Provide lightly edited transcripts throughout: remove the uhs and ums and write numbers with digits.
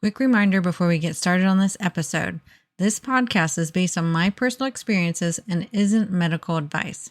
Quick reminder before we get started on this episode. This podcast is based on my personal experiences and isn't medical advice.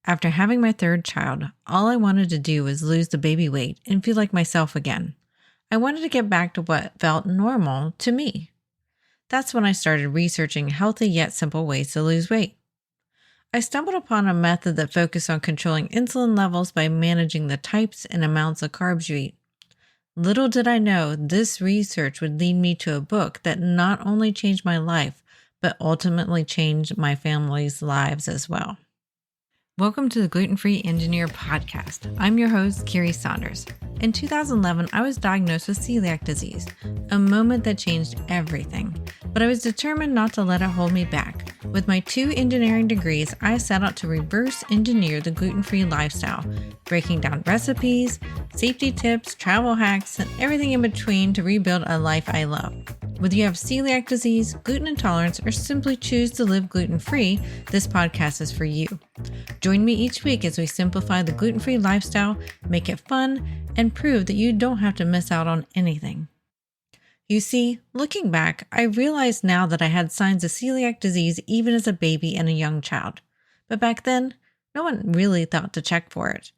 After having my third child, all I wanted to do was lose the baby weight and feel like myself again. I wanted to get back to what felt normal to me. That's when I started researching healthy yet simple ways to lose weight. I stumbled upon a method that focused on controlling insulin levels by managing the types and amounts of carbs you eat. Little did I know this research would lead me to a book that not only changed my life, but ultimately changed my family's lives as well. Welcome to the Gluten Free Engineer podcast. I'm your host, Carrie Saunders. In 2011, I was diagnosed with celiac disease, a moment that changed everything. But I was determined not to let it hold me back. With my 2 engineering degrees, I set out to reverse engineer the gluten-free lifestyle, breaking down recipes, safety tips, travel hacks, and everything in between to rebuild a life I love. Whether you have celiac disease, gluten intolerance, or simply choose to live gluten-free, this podcast is for you. Join me each week as we simplify the gluten-free lifestyle, make it fun, and prove that you don't have to miss out on anything. You see, looking back, I realize now that I had signs of celiac disease even as a baby and a young child. But back then, no one really thought to check for it.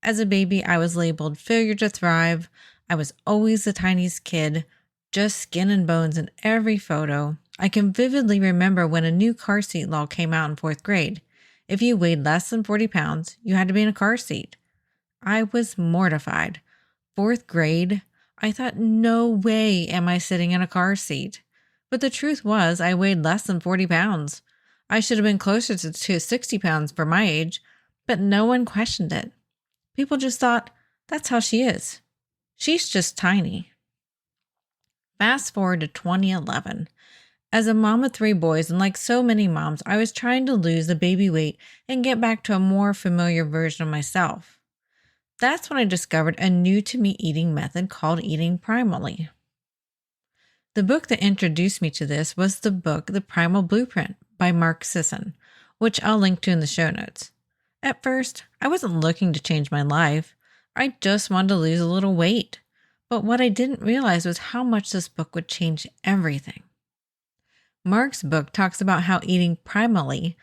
As a baby, I was labeled failure to thrive. I was always the tiniest kid, just skin and bones in every photo. I can vividly remember when a new car seat law came out in 4th grade. If you weighed less than 40 pounds, you had to be in a car seat. I was mortified. 4th grade, I thought, no way am I sitting in a car seat. But the truth was, I weighed less than 40 pounds. I should have been closer to 60 pounds for my age, but no one questioned it. People just thought, that's how she is. She's just tiny. Fast forward to 2011. As a mom of 3 boys, and like so many moms, I was trying to lose the baby weight and get back to a more familiar version of myself. That's when I discovered a new-to-me eating method called eating primally. The book that introduced me to this was the book The Primal Blueprint by Mark Sisson, which I'll link to in the show notes. At first, I wasn't looking to change my life. I just wanted to lose a little weight. But what I didn't realize was how much this book would change everything. Mark's book talks about how eating primally,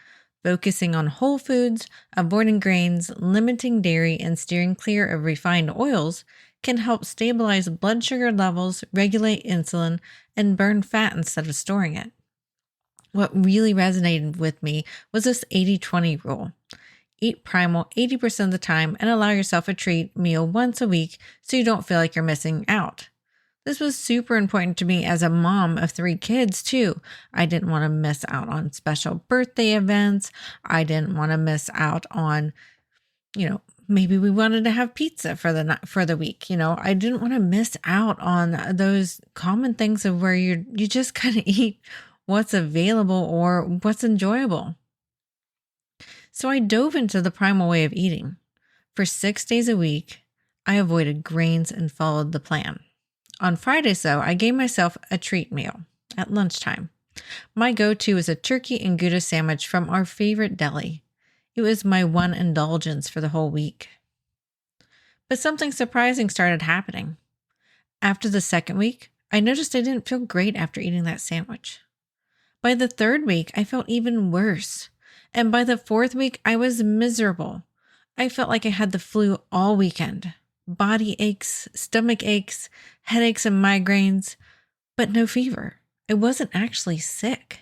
focusing on whole foods, avoiding grains, limiting dairy, and steering clear of refined oils can help stabilize blood sugar levels, regulate insulin, and burn fat instead of storing it. What really resonated with me was this 80-20 rule. Eat primal 80% of the time and allow yourself a treat meal once a week so you don't feel like you're missing out. This was super important to me as a mom of 3 kids too. I didn't want to miss out on special birthday events. I didn't want to miss out on, maybe we wanted to have pizza for the week. I didn't want to miss out on those common things of where you just kind of eat what's available or what's enjoyable. So I dove into the primal way of eating. For 6 days a week, I avoided grains and followed the plan. On Fridays, though, I gave myself a treat meal at lunchtime. My go-to was a turkey and Gouda sandwich from our favorite deli. It was my one indulgence for the whole week. But something surprising started happening. After the 2nd week, I noticed I didn't feel great after eating that sandwich. By the 3rd week, I felt even worse. And by the 4th week, I was miserable. I felt like I had the flu all weekend. Body aches, stomach aches, headaches, and migraines, but no fever. I wasn't actually sick.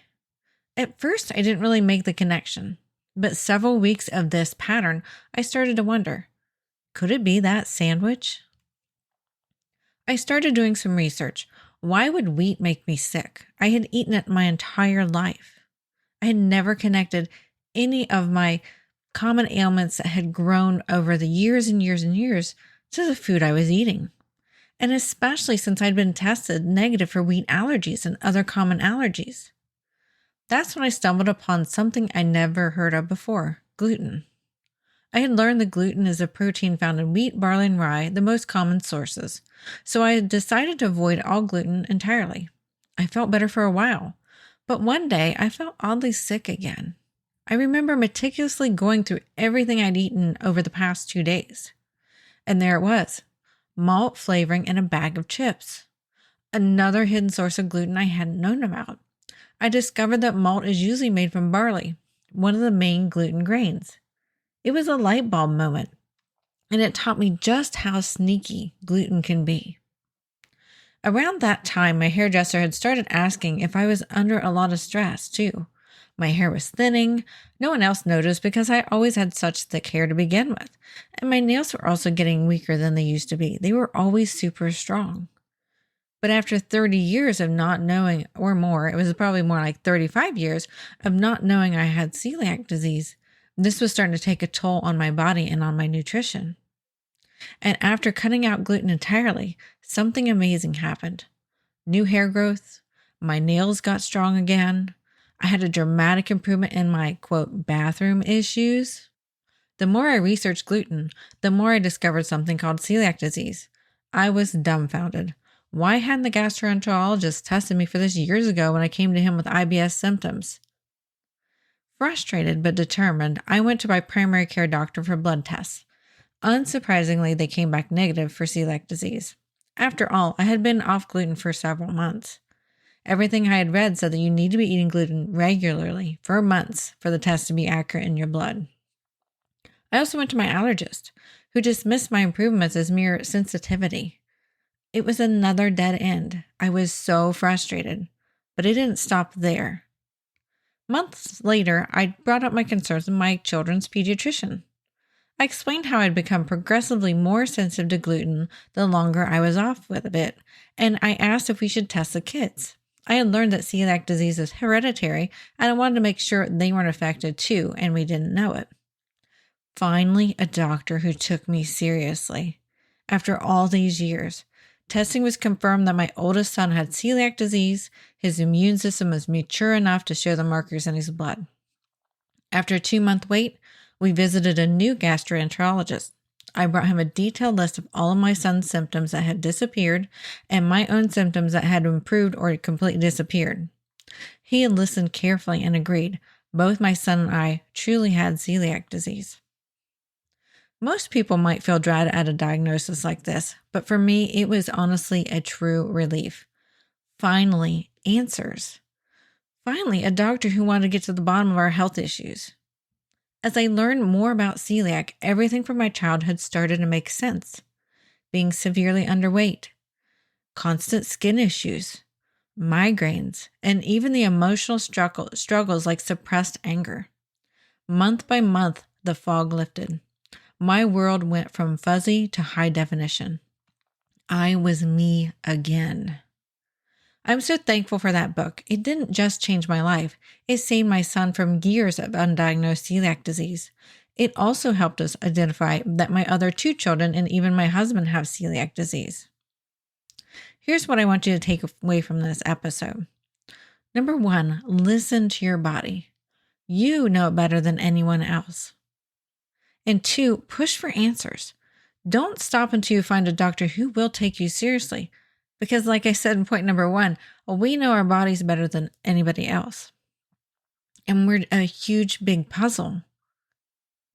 At first, I didn't really make the connection, but several weeks of this pattern, I started to wonder, could it be that sandwich? I started doing some research. Why would wheat make me sick? I had eaten it my entire life. I had never connected any of my common ailments that had grown over the years and years and years to the food I was eating. And especially since I'd been tested negative for wheat allergies and other common allergies. That's when I stumbled upon something I never heard of before, gluten. I had learned that gluten is a protein found in wheat, barley, and rye, the most common sources. So I decided to avoid all gluten entirely. I felt better for a while, but one day I felt oddly sick again. I remember meticulously going through everything I'd eaten over the past 2 days. And there it was, malt flavoring in a bag of chips. another hidden source of gluten I hadn't known about. I discovered that malt is usually made from barley, one of the main gluten grains. It was a light bulb moment, and it taught me just how sneaky gluten can be. Around that time, my hairdresser had started asking if I was under a lot of stress, too. My hair was thinning. No one else noticed because I always had such thick hair to begin with. And my nails were also getting weaker than they used to be. They were always super strong. But after 30 years of not knowing, or more, it was probably more like 35 years of not knowing I had celiac disease, this was starting to take a toll on my body and on my nutrition. And after cutting out gluten entirely, something amazing happened. New hair growth, my nails got strong again. I had a dramatic improvement in my, quote, bathroom issues. The more I researched gluten, the more I discovered something called celiac disease. I was dumbfounded. Why hadn't the gastroenterologist tested me for this years ago when I came to him with IBS symptoms? Frustrated but determined, I went to my primary care doctor for blood tests. Unsurprisingly, they came back negative for celiac disease. After all, I had been off gluten for several months. Everything I had read said that you need to be eating gluten regularly for months for the test to be accurate in your blood. I also went to my allergist, who dismissed my improvements as mere sensitivity. It was another dead end. I was so frustrated, but it didn't stop there. Months later, I brought up my concerns with my children's pediatrician. I explained how I'd become progressively more sensitive to gluten the longer I was off with it, and I asked if we should test the kids. I had learned that celiac disease is hereditary, and I wanted to make sure they weren't affected too, and we didn't know it. Finally, a doctor who took me seriously. After all these years, testing was confirmed that my oldest son had celiac disease. His immune system was mature enough to show the markers in his blood. After a 2-month wait, we visited a new gastroenterologist. I brought him a detailed list of all of my son's symptoms that had disappeared and my own symptoms that had improved or completely disappeared. He had listened carefully and agreed. Both my son and I truly had celiac disease. Most people might feel dread at a diagnosis like this, but for me, it was honestly a true relief. Finally, answers. Finally, a doctor who wanted to get to the bottom of our health issues. As I learned more about celiac, everything from my childhood started to make sense. Being severely underweight, constant skin issues, migraines, and even the emotional struggles like suppressed anger. Month by month, the fog lifted. My world went from fuzzy to high definition. I was me again. I'm so thankful for that book. It didn't just change my life. It saved my son from years of undiagnosed celiac disease. It also helped us identify that my other 2 children and even my husband have celiac disease. Here's what I want you to take away from this episode. Number 1, listen to your body. You know it better than anyone else. And 2, push for answers. Don't stop until you find a doctor who will take you seriously. Because like I said in point number 1, we know our bodies better than anybody else. And we're a huge, big puzzle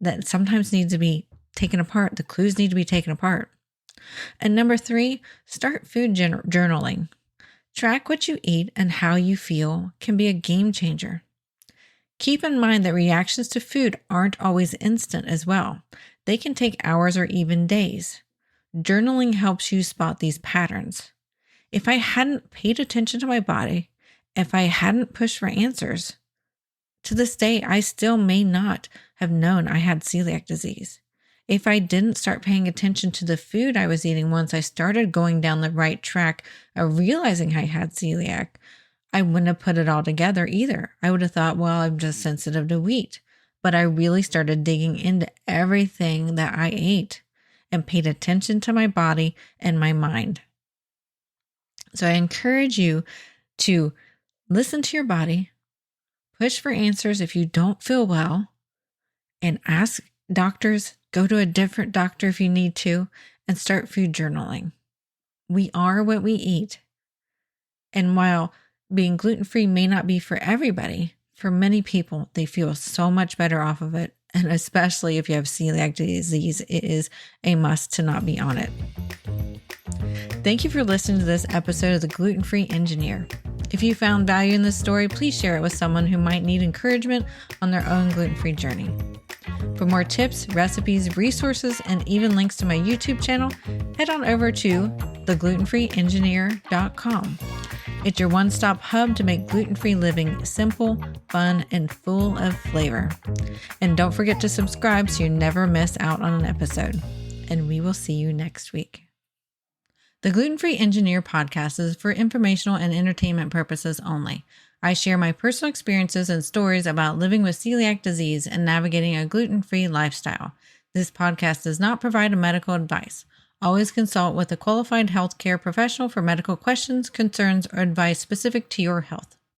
that sometimes needs to be taken apart. The clues need to be taken apart. And number 3, start food journaling. Track what you eat and how you feel can be a game changer. Keep in mind that reactions to food aren't always instant as well. They can take hours or even days. Journaling helps you spot these patterns. If I hadn't paid attention to my body, if I hadn't pushed for answers, to this day, I still may not have known I had celiac disease. If I didn't start paying attention to the food I was eating once I started going down the right track of realizing I had celiac, I wouldn't have put it all together either. I would have thought, well, I'm just sensitive to wheat. But I really started digging into everything that I ate and paid attention to my body and my mind. So I encourage you to listen to your body, push for answers if you don't feel well, and ask doctors, go to a different doctor if you need to, and start food journaling. We are what we eat. And while being gluten-free may not be for everybody, for many people, they feel so much better off of it. And especially if you have celiac disease, it is a must to not be on it. Thank you for listening to this episode of the Gluten Free Engineer. If you found value in this story, please share it with someone who might need encouragement on their own gluten-free journey. For more tips, recipes, resources, and even links to my YouTube channel, head on over to theglutenfreeengineer.com. It's your one-stop hub to make gluten-free living simple, fun, and full of flavor. And don't forget to subscribe so you never miss out on an episode. And we will see you next week. The Gluten Free Engineer podcast is for informational and entertainment purposes only. I share my personal experiences and stories about living with celiac disease and navigating a gluten-free lifestyle. This podcast does not provide medical advice. Always consult with a qualified healthcare professional for medical questions, concerns, or advice specific to your health.